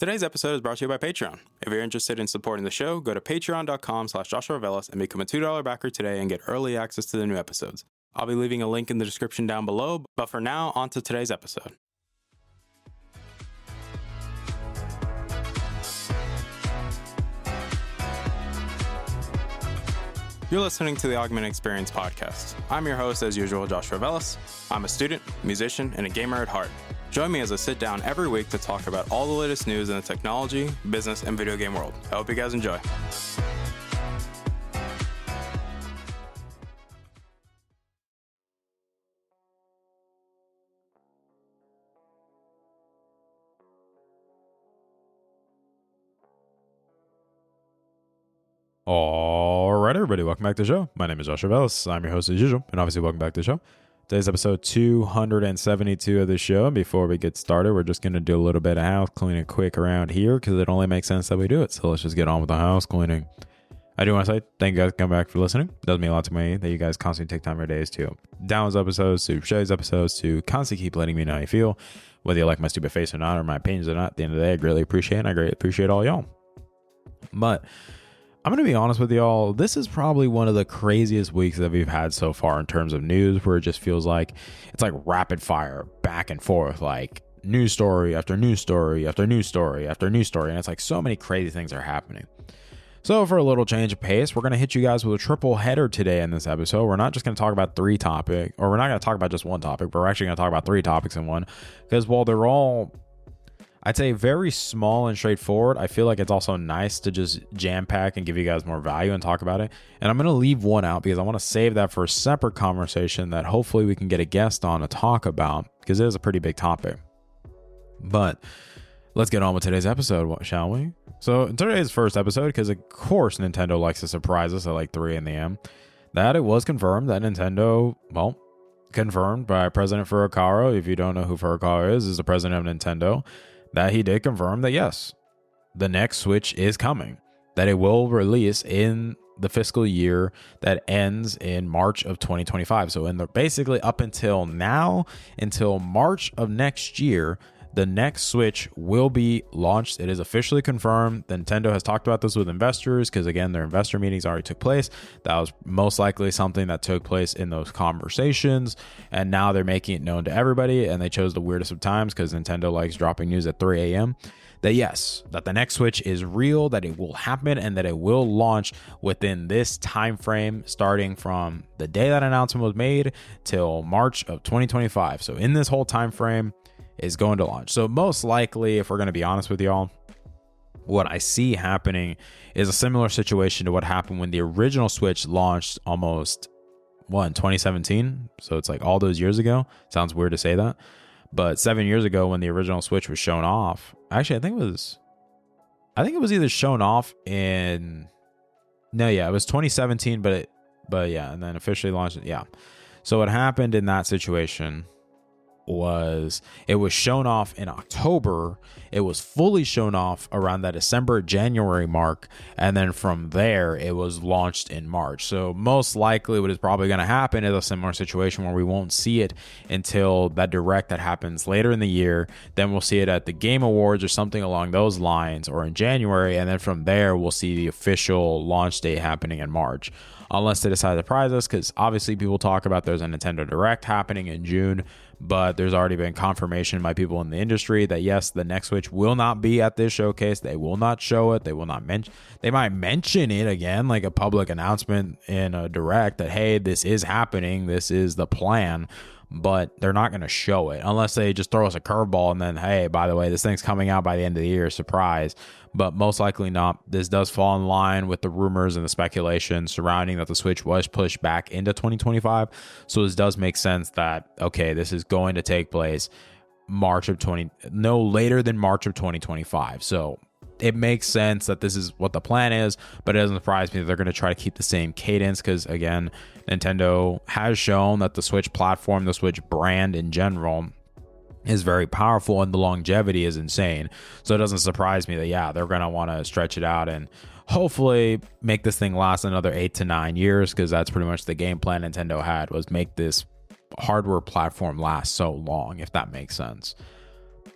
Today's episode is brought to you by Patreon. If you're interested in supporting the show, go to patreon.com/JoshuaVelas and become a $2 backer today and get early access to the new episodes. I'll be leaving a link in the description down below, but for now, on to today's episode. You're listening to the Augmented Experience podcast. I'm your host, as usual, Joshua Velas. I'm a student, musician, and a gamer at heart. Join me as I sit down every week to talk about all the latest news in the technology, business, and video game world. I hope you guys enjoy. All right, everybody, welcome back to the show. My name is Joshua Velas. I'm your host as usual, and obviously welcome back to the show. Today's episode 272 of the show. And before we get started, we're just going to do a little bit of house cleaning quick around here because it only makes sense that we do it. So let's just get on with the house cleaning. I do want to say thank you guys for coming back for listening. It does mean a lot to me that you guys constantly take time of your days to download episodes, to share these episodes, to constantly keep letting me know how you feel, whether you like my stupid face or not, or my opinions or not. At the end of the day, I greatly appreciate it. And I greatly appreciate all y'all. But I'm going to be honest with y'all. This is probably one of the craziest weeks that we've had so far in terms of news, where it just feels like it's like rapid fire back and forth, like news story after news story after news story after news story. And it's like so many crazy things are happening. So for a little change of pace, we're going to hit you guys with a triple header today in this episode. We're not just going to talk about three topics, or we're not going to talk about just one topic, but we're actually going to talk about three topics in one, because while they're all, I'd say, very small and straightforward, I feel like it's also nice to just jam pack and give you guys more value and talk about it. And I'm going to leave one out because I want to save that for a separate conversation that hopefully we can get a guest on to talk about, because it is a pretty big topic. But let's get on with today's episode, shall we? So in today's first episode, because of course Nintendo likes to surprise us at like 3 a.m., that it was confirmed that Nintendo, confirmed by President Furukawa, if you don't know who Furukawa is the president of Nintendo, that he did confirm that yes, the next Switch is coming, that it will release in the fiscal year that ends in March of 2025. So basically up until now, until March of next year, the next Switch will be launched. It is officially confirmed. Nintendo has talked about this with investors because, again, their investor meetings already took place. That was most likely something that took place in those conversations. And now they're making it known to everybody. And they chose the weirdest of times because Nintendo likes dropping news at 3 a.m. That yes, that the next Switch is real, that it will happen, and that it will launch within this time frame, starting from the day that announcement was made till March of 2025. So in this whole time frame is going to launch. So most likely, if we're going to be honest with y'all, what I see happening is a similar situation to what happened when the original Switch launched almost, in 2017? So it's like all those years ago. Sounds weird to say that. But 7 years ago when the original Switch was shown off, actually, I think it was either shown off it was 2017, but yeah, and then officially launched it. Yeah. So what happened in that situation was it was shown off in October. It was fully shown off around that December-January mark, and then from there it was launched in March. So most likely what is probably going to happen is a similar situation where we won't see it until that direct that happens later in the year. Then we'll see it at the Game Awards or something along those lines, or in January, and then from there we'll see the official launch date happening in March, unless they decide to surprise us, because obviously people talk about there's a Nintendo Direct happening in June, but there's already been confirmation by people in the industry that yes, the next Switch will not be at this showcase. They will not show it. They will not mention. They might mention it again, like a public announcement in a Direct that, hey, this is happening. This is the plan. But they're not going to show it unless they just throw us a curveball and then, hey, by the way, this thing's coming out by the end of the year, surprise. But most likely not. This does fall in line with the rumors and the speculation surrounding that the Switch was pushed back into 2025. So this does make sense that, okay, this is going to take place no later than March of 2025. So it makes sense that this is what the plan is, but it doesn't surprise me that they're going to try to keep the same cadence because, again, Nintendo has shown that the Switch platform, the Switch brand in general, is very powerful and the longevity is insane. So it doesn't surprise me that, yeah, they're going to want to stretch it out and hopefully make this thing last another 8 to 9 years, because that's pretty much the game plan Nintendo had, was make this hardware platform last so long, if that makes sense.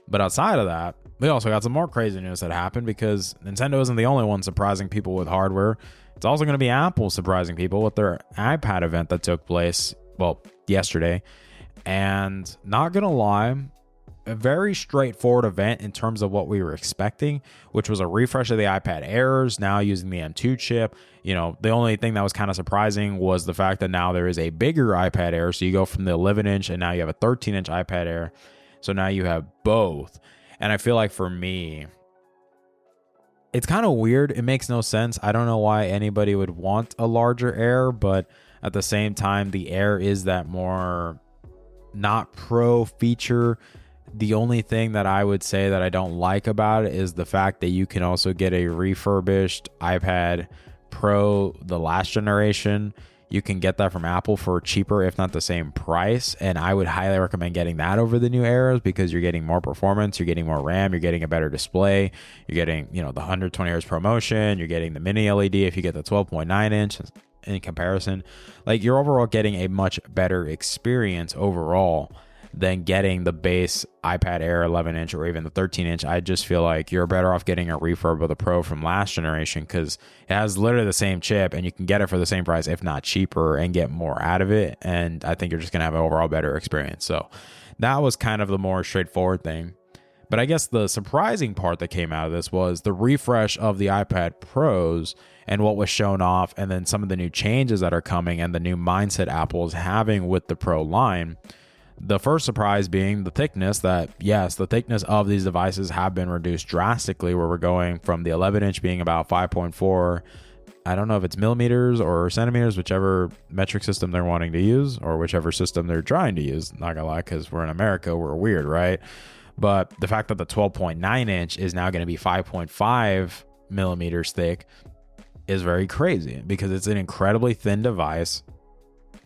But outside of that, we also got some more crazy news that happened because Nintendo isn't the only one surprising people with hardware. It's also going to be Apple surprising people with their iPad event that took place, well, yesterday. And not going to lie, a very straightforward event in terms of what we were expecting, which was a refresh of the iPad Airs, now using the M2 chip. You know, the only thing that was kind of surprising was the fact that now there is a bigger iPad Air. So you go from the 11-inch and now you have a 13-inch iPad Air. So now you have both. And I feel like for me, it's kind of weird. It makes no sense. I don't know why anybody would want a larger Air, but at the same time, the Air is that more not pro feature. The only thing that I would say that I don't like about it is the fact that you can also get a refurbished iPad Pro, the last generation. You can get that from Apple for cheaper, if not the same price. And I would highly recommend getting that over the new Airs because you're getting more performance, you're getting more RAM, you're getting a better display, you're getting, the 120 Hz ProMotion, you're getting the mini LED if you get the 12.9 inch in comparison. Like, you're overall getting a much better experience overall than getting the base iPad Air 11-inch or even the 13-inch. I just feel like you're better off getting a refurb of the Pro from last generation because it has literally the same chip and you can get it for the same price, if not cheaper, and get more out of it. And I think you're just going to have an overall better experience. So that was kind of the more straightforward thing. But I guess the surprising part that came out of this was the refresh of the iPad Pros and what was shown off, and then some of the new changes that are coming and the new mindset Apple is having with the Pro line. The first surprise being the thickness, that yes, the thickness of these devices have been reduced drastically, where we're going from the 11-inch being about 5.4, I don't know if it's millimeters or centimeters, whichever metric system they're wanting to use or whichever system they're trying to use. Not gonna lie, because we're in America, we're weird, right? But the fact that the 12.9-inch is now going to be 5.5 millimeters thick is very crazy because it's an incredibly thin device.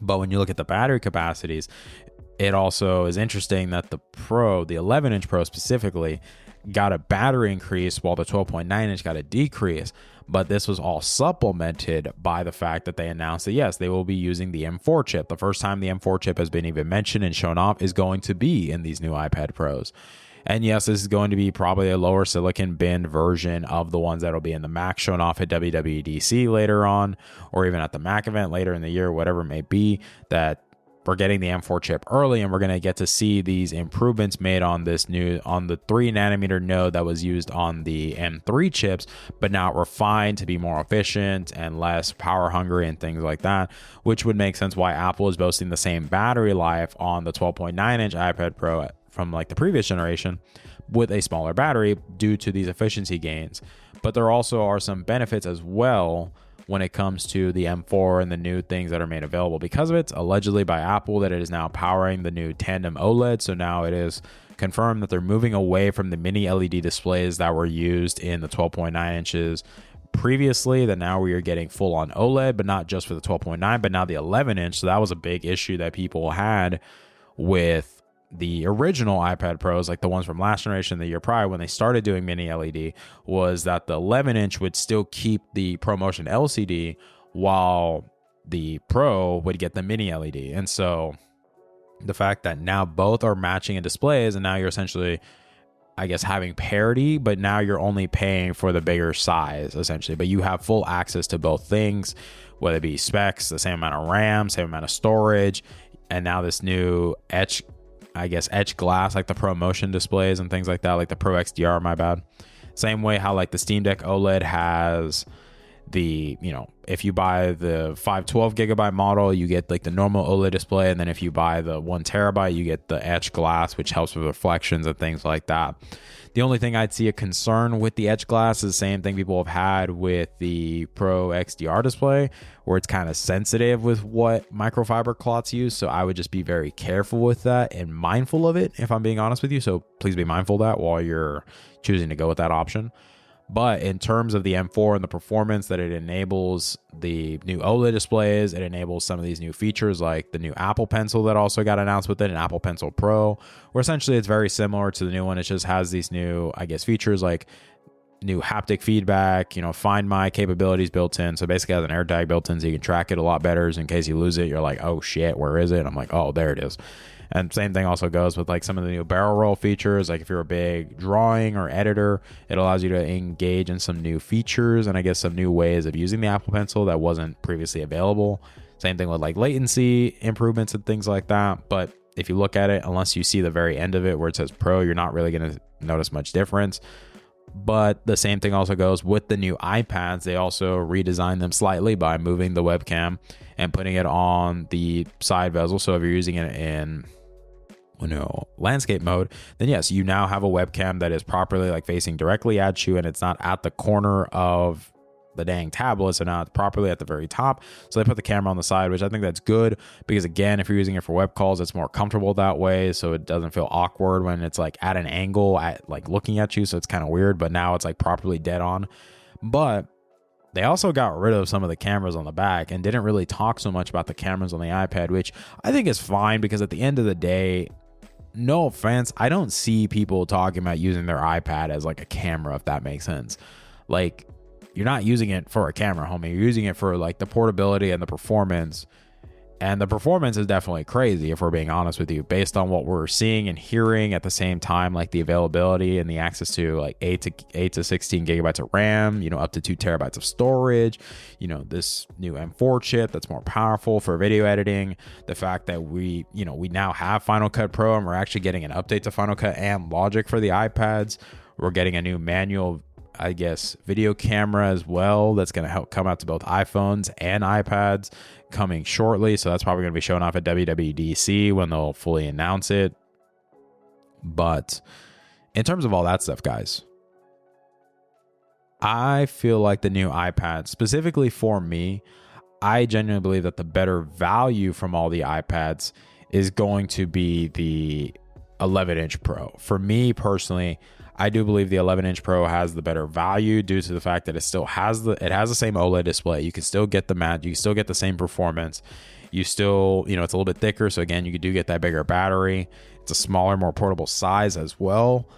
But when you look at the battery capacities, it also is interesting that the Pro, the 11-inch Pro specifically, got a battery increase while the 12.9-inch got a decrease. But this was all supplemented by the fact that they announced that, yes, they will be using the M4 chip. The first time the M4 chip has been even mentioned and shown off is going to be in these new iPad Pros. And yes, this is going to be probably a lower silicon bin version of the ones that will be in the Mac shown off at WWDC later on, or even at the Mac event later in the year, whatever it may be, that we're getting the M4 chip early, and we're going to get to see these improvements made on the 3-nanometer node that was used on the M3 chips, but now refined to be more efficient and less power hungry and things like that, which would make sense why Apple is boasting the same battery life on the 12.9-inch iPad Pro from like the previous generation with a smaller battery due to these efficiency gains. But there also are some benefits as well when it comes to the M4 and the new things that are made available because of it, allegedly by Apple, that it is now powering the new tandem OLED. So now it is confirmed that they're moving away from the mini LED displays that were used in the 12.9 inches previously, that now we are getting full on OLED, but not just for the 12.9, but now the 11-inch. So that was a big issue that people had with the original iPad Pros, like the ones from last generation, the year prior, when they started doing mini LED, was that the 11-inch would still keep the ProMotion LCD while the Pro would get the mini LED. And so the fact that now both are matching in displays, and now you're essentially, I guess, having parity, but now you're only paying for the bigger size, essentially. But you have full access to both things, whether it be specs, the same amount of RAM, same amount of storage, and now this new etch glass, like the ProMotion displays and things like that, like the Pro XDR, my bad. Same way how like the Steam Deck OLED has the, if you buy the 512 gigabyte model, you get like the normal OLED display. And then if you buy the 1 terabyte, you get the etch glass, which helps with reflections and things like that. The only thing I'd see a concern with the etch glass is the same thing people have had with the Pro XDR display, where it's kind of sensitive with what microfiber cloths use. So I would just be very careful with that and mindful of it, if I'm being honest with you. So please be mindful of that while you're choosing to go with that option. But in terms of the M4 and the performance that it enables, the new OLED displays, it enables some of these new features like the new Apple Pencil that also got announced with it, an Apple Pencil Pro, where essentially it's very similar to the new one. It just has these new, features like new haptic feedback, Find My capabilities built in. So basically it has an AirTag built in so you can track it a lot better. So in case you lose it, you're like, oh shit, where is it? I'm like, oh, there it is. And same thing also goes with like some of the new barrel roll features. Like if you're a big drawing or editor, it allows you to engage in some new features and I guess some new ways of using the Apple Pencil that wasn't previously available. Same thing with like latency improvements and things like that. But if you look at it, unless you see the very end of it where it says Pro, you're not really going to notice much difference. But the same thing also goes with the new iPads. They also redesigned them slightly by moving the webcam and putting it on the side bezel. So if you're using it in landscape mode, then yes, you now have a webcam that is properly like facing directly at you and it's not at the corner of the dang tablet, so now it's properly at the very top. So they put the camera on the side, which I think that's good because again, if you're using it for web calls, it's more comfortable that way, so it doesn't feel awkward when it's like at an angle at like looking at you, so it's kind of weird, but now it's like properly dead on. But they also got rid of some of the cameras on the back and didn't really talk so much about the cameras on the iPad, which I think is fine because at the end of the day, no offense, I don't see people talking about using their iPad as like a camera, if that makes sense. Like, you're not using it for a camera, homie. You're using it for like the portability and the performance. And the performance is definitely crazy, if we're being honest with you, based on what we're seeing and hearing at the same time, like the availability and the access to like 8 to 16 gigabytes of RAM, up to 2 terabytes of storage, this new M4 chip that's more powerful for video editing. The fact that we now have Final Cut Pro and we're actually getting an update to Final Cut and Logic for the iPads. We're getting a new manual, I guess, video camera as well that's going to help come out to both iPhones and iPads coming shortly. So that's probably going to be shown off at WWDC when they'll fully announce it. But in terms of all that stuff, guys, I feel like the new iPad, specifically for me, I genuinely believe that the better value from all the iPads is going to be the 11-inch Pro. For me personally, I do believe the 11-inch Pro has the better value due to the fact that it still has the same OLED display. You can still get the match. You can still get the same performance. You still, it's a little bit thicker. So again, you do get that bigger battery. It's a smaller, more portable size as well.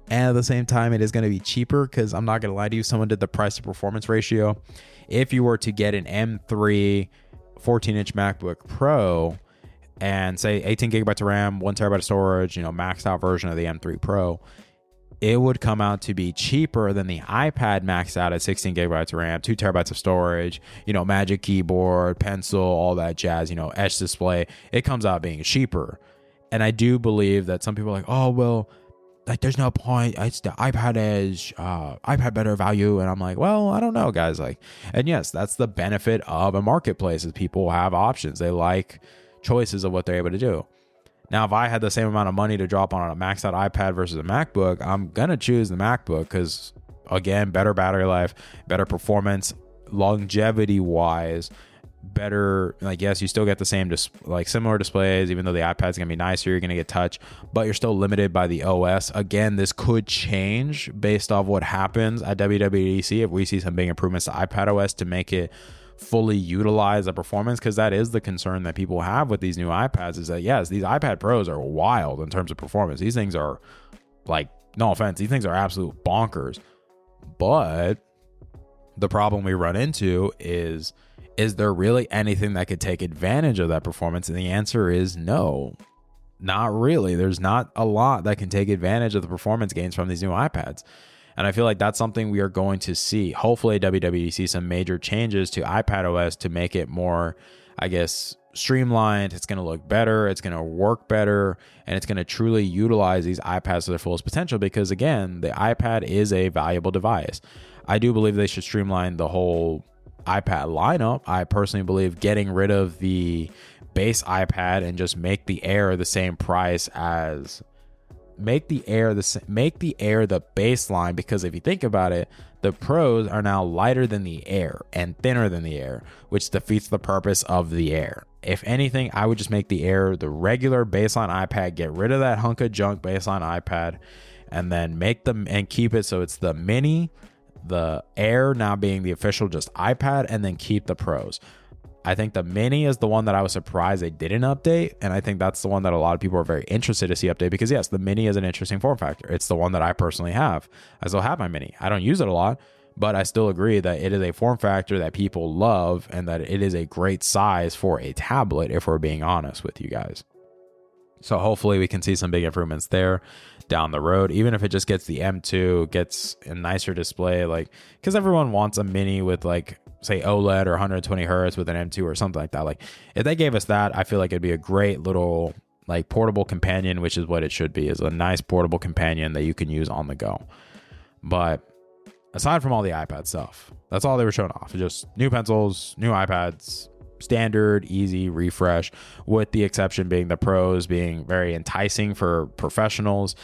And at the same time, it is going to be cheaper because I'm not going to lie to you. Someone did the price to performance ratio. If you were to get an M3 14-inch MacBook Pro and say 18 gigabytes of RAM, 1 terabyte of storage, maxed out version of the M3 Pro, it would come out to be cheaper than the iPad maxed out at 16 gigabytes of RAM, 2 terabytes of storage, Magic Keyboard, pencil, all that jazz, Edge display. It comes out being cheaper. And I do believe that some people are like, oh, well, like there's no point. It's the iPad Edge, iPad better value. And I'm like, well, I don't know, guys. And yes, that's the benefit of a marketplace is people have options. They like choices of what they're able to do. Now, if I had the same amount of money to drop on a maxed out iPad versus a MacBook, I'm going to choose the MacBook because, again, better battery life, better performance, longevity wise, better. Like, yes, you still get the same, similar displays, even though the iPad's going to be nicer, you're going to get touch, but you're still limited by the OS. Again, this could change based off what happens at WWDC if we see some big improvements to iPad OS to make it fully utilize the performance, because that is the concern that people have with these new iPads is that yes, these iPad Pros are wild in terms of performance. These things are like, no offense, these things are absolute bonkers. But the problem we run into is there really anything that could take advantage of that performance? And the answer is no, not really. There's not a lot that can take advantage of the performance gains from these new iPads. And I feel like that's something we are going to see. Hopefully WWDC some major changes to iPadOS to make it more, I guess, streamlined. It's going to look better. It's going to work better. And it's going to truly utilize these iPads to their fullest potential because, again, the iPad is a valuable device. I do believe they should streamline the whole iPad lineup. I personally believe getting rid of the base iPad and just make the Air the same price as... Make the Air the baseline, because if you think about it, the Pros are now lighter than the Air and thinner than the Air, which defeats the purpose of the Air. If anything, I would just make the Air the regular baseline iPad, get rid of that hunk of junk baseline iPad, and then make them and keep it so it's the Mini, the Air now being the official just iPad, and then keep the Pros. I think the Mini is the one that I was surprised they didn't update. And I think that's the one that a lot of people are very interested to see update because, yes, the Mini is an interesting form factor. It's the one that I personally have. I still have my Mini. I don't use it a lot, but I still agree that it is a form factor that people love and that it is a great size for a tablet, if we're being honest with you guys. So hopefully we can see some big improvements there down the road, even if it just gets the M2, gets a nicer display, like, because everyone wants a mini with like, say, OLED or 120 hertz with an M2 or something like that. Like, if they gave us that, I feel like it'd be a great little like portable companion, which is what it should be, is a nice portable companion that you can use on the go. But aside from all the iPad stuff, that's all they were showing off. Just new pencils, new iPads, standard, easy refresh, with the exception being the Pros being very enticing for professionals.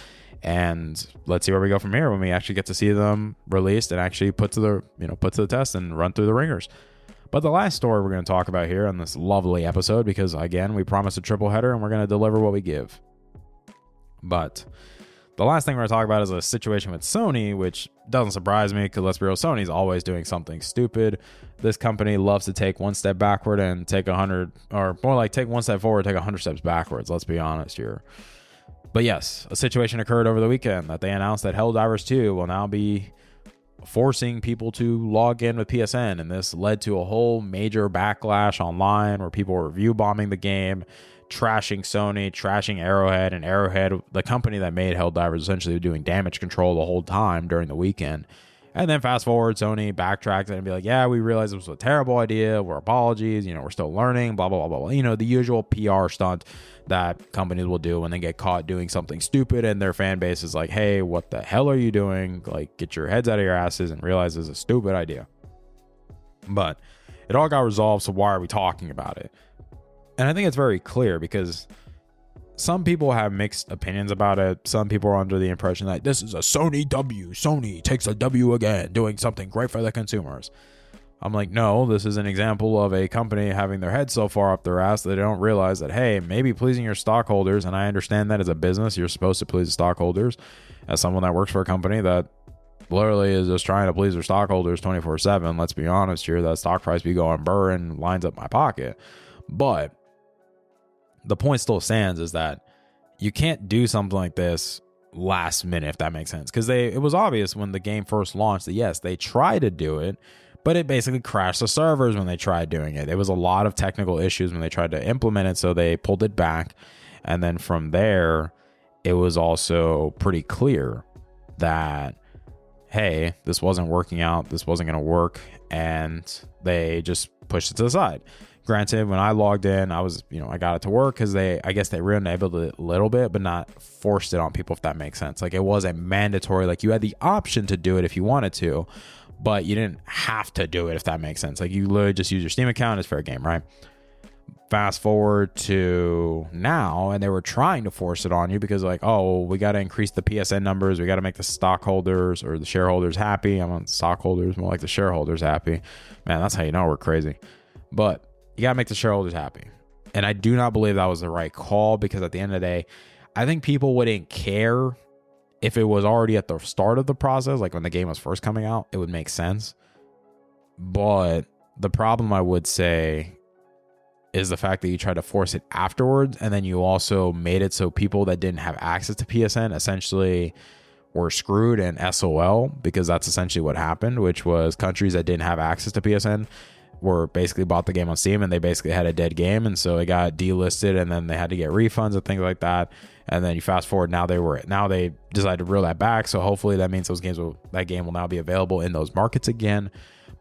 And let's see where we go from here when we actually get to see them released and actually put to the test and run through the ringers. But the last story we're going to talk about here on this lovely episode, because again, we promised a triple header and we're going to deliver what we give. But the last thing we're going to talk about is a situation with Sony, which doesn't surprise me because, let's be real, Sony's always doing something stupid. This company loves to take one step backward and take 100, or more like take one step forward, take 100 steps backwards. Let's be honest here. But yes, a situation occurred over the weekend that they announced that Helldivers 2 will now be forcing people to log in with PSN. And this led to a whole major backlash online where people were review bombing the game, trashing Sony, trashing Arrowhead, and Arrowhead, the company that made Helldivers, essentially doing damage control the whole time during the weekend. And then fast forward, Sony backtracked and be like, yeah, we realized it was a terrible idea. We're apologies. We're still learning, blah, blah, blah, blah. The usual PR stunt that companies will do when they get caught doing something stupid and their fan base is like, hey, what the hell are you doing? Like, get your heads out of your asses and realize it's a stupid idea. But it all got resolved, so why are we talking about it? And I think it's very clear because some people have mixed opinions about it. Some people are under the impression that this is a Sony W. Sony takes a W again, doing something great for the consumers. I'm like, no, this is an example of a company having their head so far up their ass that they don't realize that, hey, maybe pleasing your stockholders, and I understand that as a business, you're supposed to please the stockholders. As someone that works for a company that literally is just trying to please their stockholders 24/7, let's be honest here, that stock price be going burr and lines up my pocket. But the point still stands is that you can't do something like this last minute, if that makes sense. Because it was obvious when the game first launched that, yes, they tried to do it, but it basically crashed the servers when they tried doing it. There was a lot of technical issues when they tried to implement it, so they pulled it back. And then from there, it was also pretty clear that, hey, this wasn't working out, this wasn't going to work, and they just pushed it to the side. Granted, when I logged in, I was, I got it to work because I guess they re-enabled it a little bit, but not forced it on people, if that makes sense. Like, it wasn't mandatory. Like, you had the option to do it if you wanted to, but you didn't have to do it, if that makes sense. Like, you literally just use your Steam account. It's fair game, right? Fast forward to now, and they were trying to force it on you because, like, oh, we got to increase the PSN numbers. We got to make the stockholders or the shareholders happy. I'm on stockholders, more like the shareholders happy. Man, that's how you know we're crazy. But you got to make the shareholders happy. And I do not believe that was the right call because at the end of the day, I think people wouldn't care if it was already at the start of the process, like when the game was first coming out, it would make sense. But the problem, I would say, is the fact that you tried to force it afterwards, and then you also made it so people that didn't have access to PSN essentially were screwed and SOL, because that's essentially what happened, which was countries that didn't have access to PSN were basically bought the game on Steam and they basically had a dead game, and so it got delisted and then they had to get refunds and things like that. And then you fast forward, now they decided to reel that back, so hopefully that means that game will now be available in those markets again.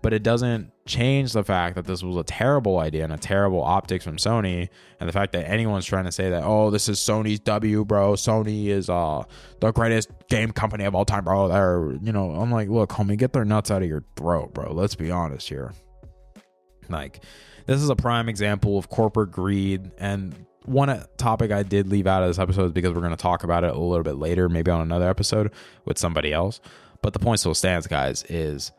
But it doesn't change the fact that this was a terrible idea and a terrible optics from Sony, and the fact that anyone's trying to say that, oh, this is Sony's W, bro, Sony is the greatest game company of all time, bro. I'm like, look, homie, get their nuts out of your throat, bro. Let's be honest here. Like, this is a prime example of corporate greed. And one topic I did leave out of this episode is because we're going to talk about it a little bit later, maybe on another episode with somebody else. But the point still stands, guys, is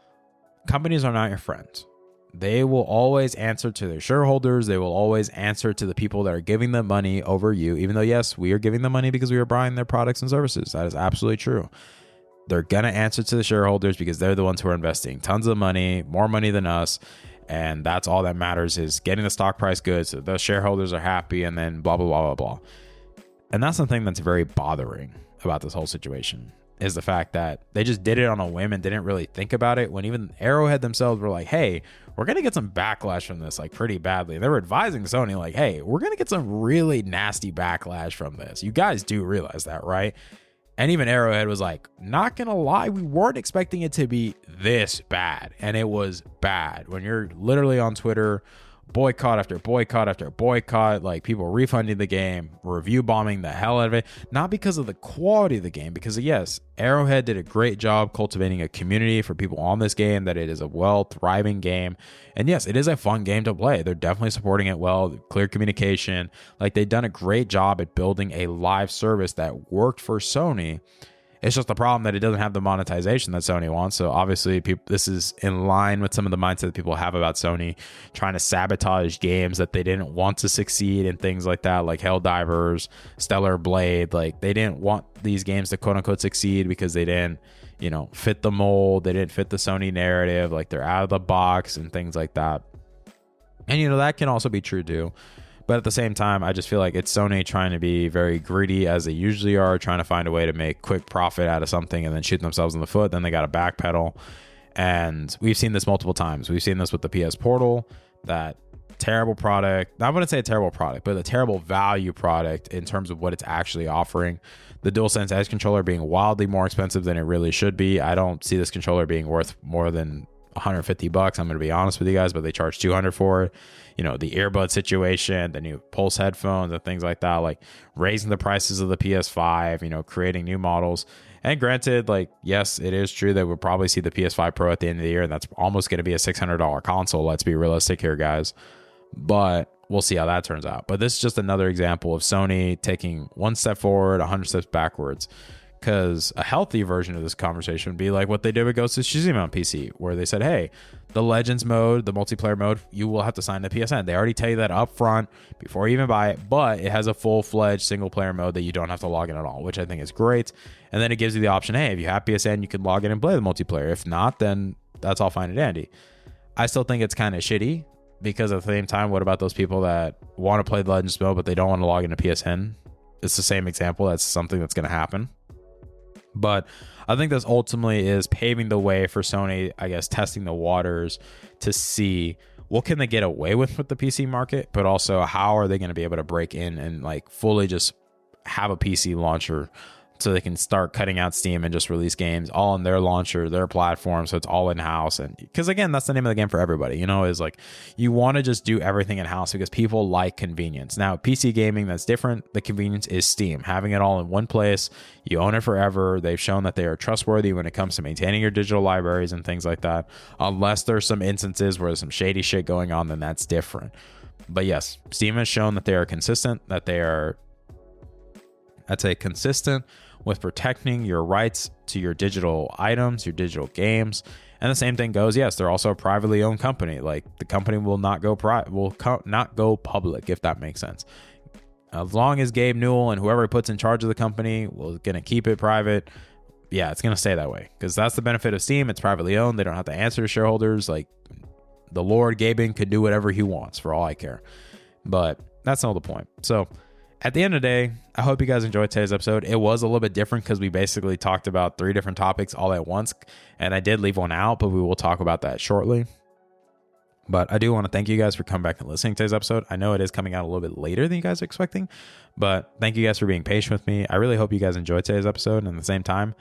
companies are not your friends. They will always answer to their shareholders. They will always answer to the people that are giving them money over you, even though, yes, we are giving them money because we are buying their products and services. That is absolutely true. They're going to answer to the shareholders because they're the ones who are investing tons of money, more money than us. And that's all that matters, is getting the stock price good so the shareholders are happy, and then blah, blah, blah, blah, blah. And that's the thing that's very bothering about this whole situation. is the fact that they just did it on a whim and didn't really think about it, when even Arrowhead themselves were like, hey, we're going to get some backlash from this, like pretty badly. They were advising Sony like, hey, we're going to get some really nasty backlash from this. You guys do realize that, right? And even Arrowhead was like, not going to lie, we weren't expecting it to be this bad. And it was bad. When you're literally on Twitter, boycott after boycott after boycott, like people refunding the game, review bombing the hell out of it, not because of the quality of the game, because yes, Arrowhead did a great job cultivating a community for people on this game, that it is a well thriving game, and yes, it is a fun game to play. They're definitely supporting it well, clear communication, like they've done a great job at building a live service that worked for Sony. It's just the problem that it doesn't have the monetization that Sony wants. So obviously, this is in line with some of the mindset that people have about Sony trying to sabotage games that they didn't want to succeed and things like that, like Helldivers, Stellar Blade. Like they didn't want these games to quote unquote succeed because they didn't, fit the mold. They didn't fit the Sony narrative. Like they're out of the box and things like that. And that can also be true too. But at the same time, I just feel like it's Sony trying to be very greedy, as they usually are, trying to find a way to make quick profit out of something and then shoot themselves in the foot. Then they got to backpedal. And we've seen this multiple times. We've seen this with the PS Portal, that terrible product. I wouldn't say a terrible product, but a terrible value product in terms of what it's actually offering. The DualSense Edge controller being wildly more expensive than it really should be. I don't see this controller being worth more than $150. I'm going to be honest with you guys, but they charge $200 for it. The earbud situation, the new Pulse headphones and things like that, like raising the prices of the PS5, creating new models. And granted, like, yes, it is true that we'll probably see the PS5 Pro at the end of the year, and that's almost going to be a $600 console. Let's be realistic here, guys. But we'll see how that turns out. But this is just another example of Sony taking one step forward, 100 steps backwards. Because a healthy version of this conversation would be like what they did with Ghost of Tsushima on PC, where they said, hey, the Legends mode, the multiplayer mode, you will have to sign the PSN. They already tell you that up front before you even buy it, but it has a full-fledged single-player mode that you don't have to log in at all, which I think is great. And then it gives you the option, hey, if you have PSN, you can log in and play the multiplayer. If not, then that's all fine and dandy. I still think it's kind of shitty, because at the same time, what about those people that want to play the Legends mode, but they don't want to log into PSN? It's the same example. That's something that's going to happen. But I think this ultimately is paving the way for Sony, I guess, testing the waters to see what can they get away with the PC market, but also how are they going to be able to break in and like fully just have a PC launcher so they can start cutting out Steam and just release games all on their launcher, their platform. So it's all in-house. And because again, that's the name of the game for everybody, is like you want to just do everything in-house because people like convenience. Now, PC gaming, that's different. The convenience is Steam. Having it all in one place, you own it forever. They've shown that they are trustworthy when it comes to maintaining your digital libraries and things like that. Unless there's some instances where there's some shady shit going on, then that's different. But yes, Steam has shown that they are consistent, that they are, I'd say, consistent with protecting your rights to your digital items, your digital games. And the same thing goes, yes, they're also a privately owned company. Like the company will not go not go public, if that makes sense. As long as Gabe Newell and whoever puts in charge of the company will going to keep it private, yeah, it's going to stay that way. Because that's the benefit of Steam. It's privately owned. They don't have to answer to shareholders. Like the Lord Gaben could do whatever he wants for all I care. But that's not the point. So at the end of the day, I hope you guys enjoyed today's episode. It was a little bit different because we basically talked about 3 different topics all at once. And I did leave one out, but we will talk about that shortly. But I do want to thank you guys for coming back and listening to today's episode. I know it is coming out a little bit later than you guys are expecting, but thank you guys for being patient with me. I really hope you guys enjoyed today's episode. And at the same time,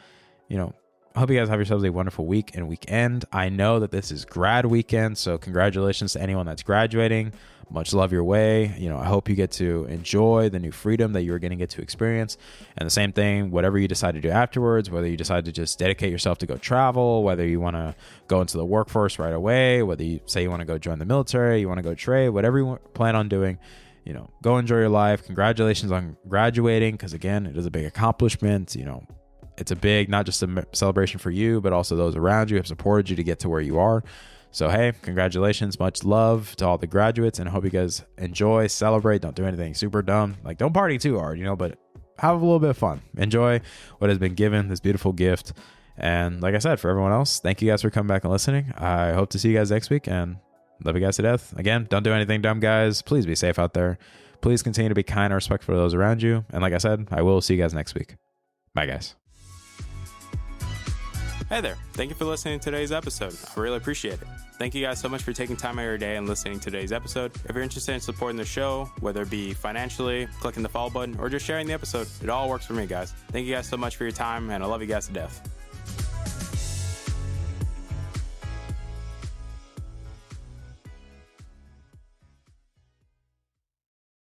I hope you guys have yourselves a wonderful week and weekend. I know that this is grad weekend, so congratulations to anyone that's graduating. Much love your way. I hope you get to enjoy the new freedom that you're going to get to experience. And the same thing, whatever you decide to do afterwards, whether you decide to just dedicate yourself to go travel, whether you want to go into the workforce right away, whether you say you want to go join the military, you want to go trade, whatever you plan on doing, go enjoy your life. Congratulations on graduating, because again, it is a big accomplishment. It's a big, not just a celebration for you, but also those around you have supported you to get to where you are. So, hey, congratulations. Much love to all the graduates, and I hope you guys enjoy, celebrate. Don't do anything super dumb. Like, don't party too hard, but have a little bit of fun. Enjoy what has been given, this beautiful gift. And like I said, for everyone else, thank you guys for coming back and listening. I hope to see you guys next week, and love you guys to death. Again, don't do anything dumb, guys. Please be safe out there. Please continue to be kind and respectful to those around you. And like I said, I will see you guys next week. Bye, guys. Hey there, thank you for listening to today's episode. I really appreciate it. Thank you guys so much for taking time out of your day and listening to today's episode. If you're interested in supporting the show, whether it be financially, clicking the follow button, or just sharing the episode, it all works for me, guys. Thank you guys so much for your time, and I love you guys to death.